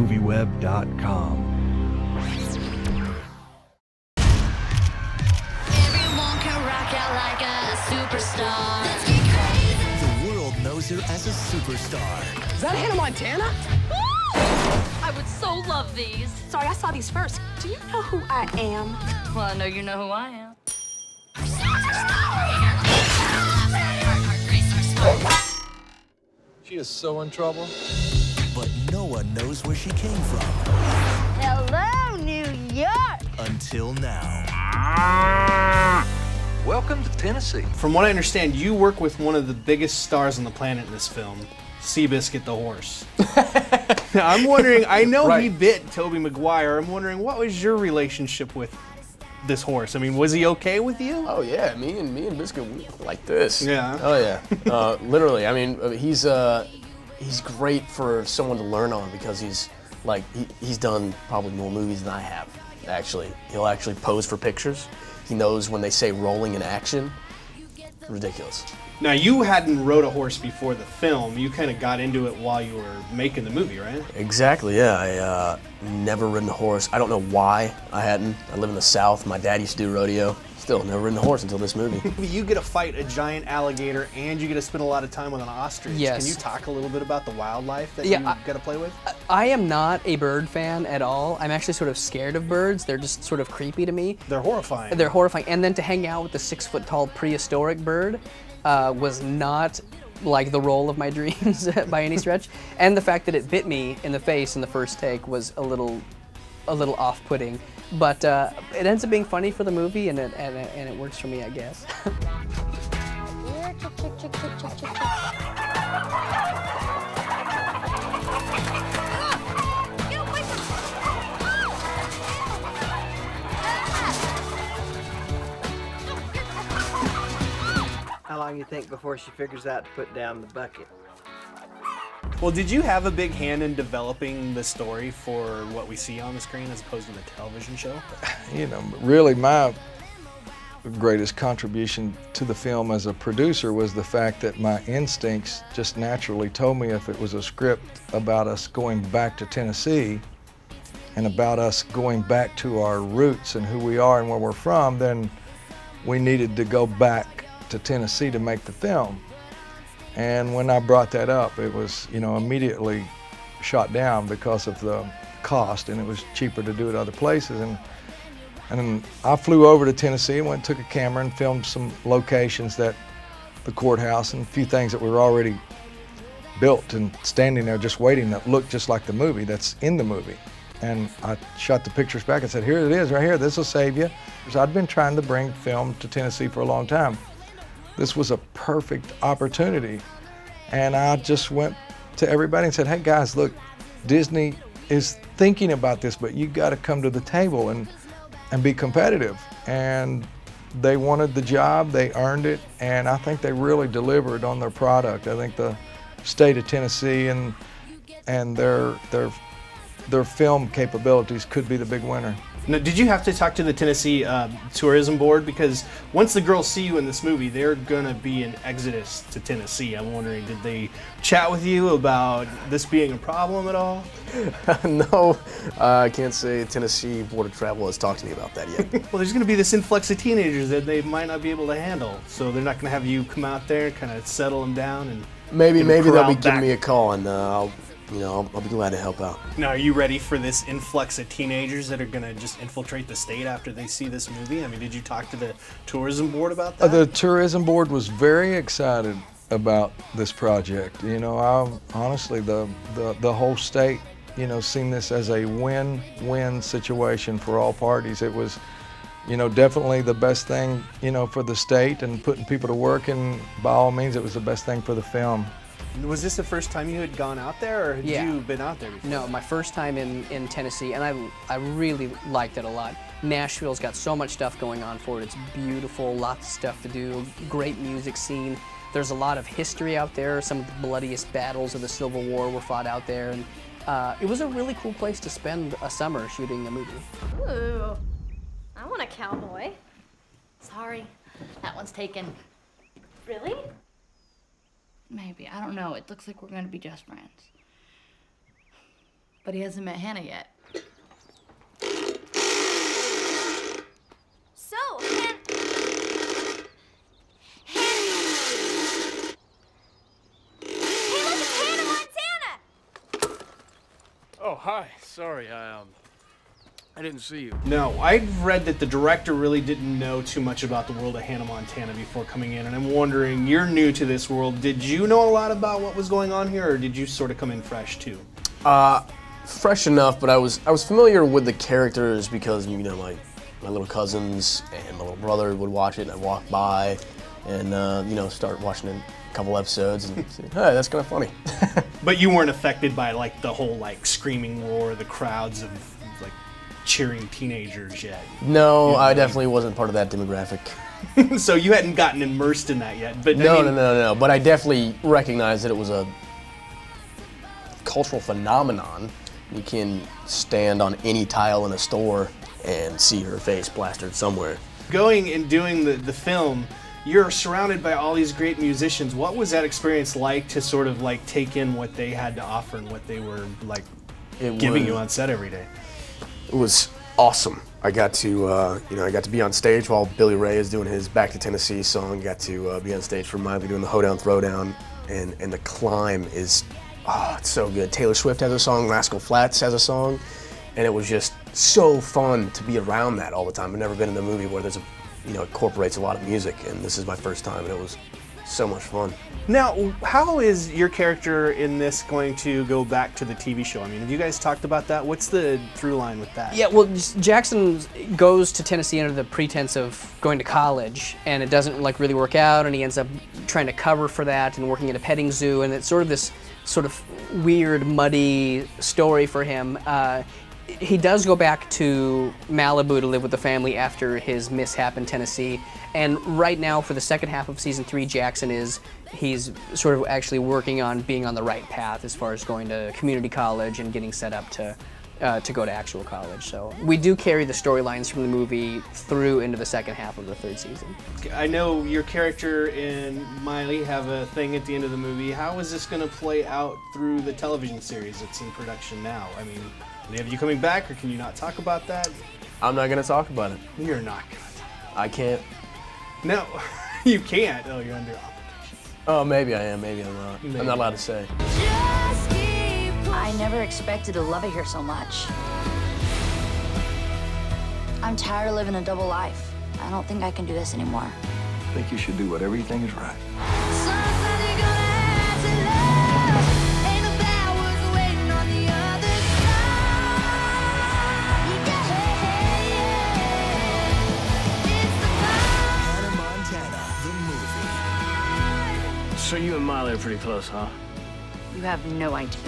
MovieWeb.com. Everyone can rock out like a superstar. Let's get crazy. The world knows her as a superstar. Is that Hannah Montana? I would so love these. Sorry, I saw these first. Do you know who I am? Well, I know you know who I am. She is so in trouble. But no one knows where she came from. Hello, New York. Until now. Welcome to Tennessee. From what I understand, you work with one of the biggest stars on the planet in this film, Seabiscuit the horse. Now, I'm wondering, I know he bit Tobey Maguire. I'm wondering, what was your relationship with this horse? I mean, was he okay with you? Oh yeah, me and Biscuit, we like this. Yeah. Oh yeah. Literally, I mean, he's great for someone to learn on because he's done probably more movies than I have. Actually, he'll actually pose for pictures. He knows when they say rolling in action. Ridiculous. Now, you hadn't rode a horse before the film. You kind of got into it while you were making the movie, right? Exactly, yeah. I never ridden a horse. I don't know why I hadn't. I live in the South. My dad used to do rodeo. Still, never ridden a horse until this movie. You get to fight a giant alligator, and you get to spend a lot of time with an ostrich. Yes. Can you talk a little bit about the wildlife that you get to play with? I am not a bird fan at all. I'm actually sort of scared of birds. They're just sort of creepy to me. They're horrifying. They're horrifying. And then to hang out with the 6-foot-tall prehistoric bird was not like the role of my dreams by any stretch. And the fact that it bit me in the face in the first take was a little off-putting. But it ends up being funny for the movie, and it works for me, I guess. How long you think before she figures out to put down the bucket? Well, did you have a big hand in developing the story for what we see on the screen as opposed to the television show? You know, really my greatest contribution to the film as a producer was the fact that my instincts just naturally told me if it was a script about us going back to Tennessee and about us going back to our roots and who we are and where we're from, then we needed to go back to Tennessee to make the film. And when I brought that up, it was, you know, immediately shot down because of the cost, and it was cheaper to do it other places. And I flew over to Tennessee and went and took a camera and filmed some locations, that the courthouse and a few things that were already built and standing there just waiting that looked just like the movie that's in the movie. And I shot the pictures back and said, here it is right here, this will save you. So I'd been trying to bring film to Tennessee for a long time. This was a perfect opportunity. And I just went to everybody and said, hey guys, look, Disney is thinking about this, but you gotta come to the table and be competitive. And they wanted the job, they earned it, and I think they really delivered on their product. I think the state of Tennessee and their film capabilities could be the big winner. Now, did you have to talk to the Tennessee Tourism Board? Because once the girls see you in this movie, they're gonna be an exodus to Tennessee. I'm wondering, did they chat with you about this being a problem at all? No, I can't say Tennessee Board of Travel has talked to me about that yet. Well, there's gonna be this influx of teenagers that they might not be able to handle. So they're not gonna have you come out there and kind of settle them down and maybe they'll be corral giving back. me a call, and I'll be glad to help out. Now, are you ready for this influx of teenagers that are going to just infiltrate the state after they see this movie? I mean, did you talk to the tourism board about that? The tourism board was very excited about this project. You know, honestly, the whole state, you know, seen this as a win-win situation for all parties. It was, you know, definitely the best thing, you know, for the state and putting people to work, and by all means, it was the best thing for the film. Was this the first time you had gone out there, or had you been out there before? No, my first time in Tennessee, and I really liked it a lot. Nashville's got so much stuff going on for it. It's beautiful, lots of stuff to do, great music scene. There's a lot of history out there. Some of the bloodiest battles of the Civil War were fought out there, and it was a really cool place to spend a summer shooting a movie. Ooh, I want a cowboy. Sorry, that one's taken. Really? Maybe, I don't know. It looks like we're gonna be just friends. But he hasn't met Hannah yet. So, Hannah... Hey, look, it's Hannah Montana! Oh, hi. Sorry, I didn't see you. No, I've read that the director really didn't know too much about the world of Hannah Montana before coming in, and I'm wondering, you're new to this world. Did you know a lot about what was going on here, or did you sort of come in fresh too? Fresh enough, but I was familiar with the characters because, you know, my little cousins and my little brother would watch it, and I'd walk by and, you know, start watching a couple episodes and say, hey, that's kind of funny. But you weren't affected by, like, the whole, like, screaming roar, the crowds of, like, cheering teenagers yet? No, I definitely wasn't part of that demographic. So you hadn't gotten immersed in that yet? But No. But I definitely recognized that it was a cultural phenomenon. You can stand on any tile in a store and see her face plastered somewhere. Going and doing the film, you're surrounded by all these great musicians. What was that experience like to sort of like take in what they had to offer and what they were like giving you on set every day? It was awesome. I got to, I got to be on stage while Billy Ray is doing his Back to Tennessee song. Got to be on stage for Miley doing the Hoedown Throwdown, and the climb is, it's so good. Taylor Swift has a song, Rascal Flatts has a song, and it was just so fun to be around that all the time. I've never been in a movie where there's incorporates a lot of music, and this is my first time, and it was so much fun. Now, how is your character in this going to go back to the TV show? I mean, have you guys talked about that? What's the through line with that? Yeah, well, Jackson goes to Tennessee under the pretense of going to college, and it doesn't like really work out, and he ends up trying to cover for that and working at a petting zoo, and it's sort of this sort of weird, muddy story for him. He does go back to Malibu to live with the family after his mishap in Tennessee, and right now for the second half of season 3, he's sort of actually working on being on the right path as far as going to community college and getting set up to go to actual college. So we do carry the storylines from the movie through into the second half of the 3rd season. I know your character and Miley have a thing at the end of the movie. How is this going to play out through the television series that's in production now? I mean, do they have you coming back, or can you not talk about that? I'm not going to talk about it. You're not going to talk. I can't. No, you can't. Oh, you're under obligation. Oh, maybe I am, maybe I'm not. I'm not allowed to say. I never expected to love it here so much. I'm tired of living a double life. I don't think I can do this anymore. I think you should do whatever you think is right. So you and Miley are pretty close, huh? You have no idea.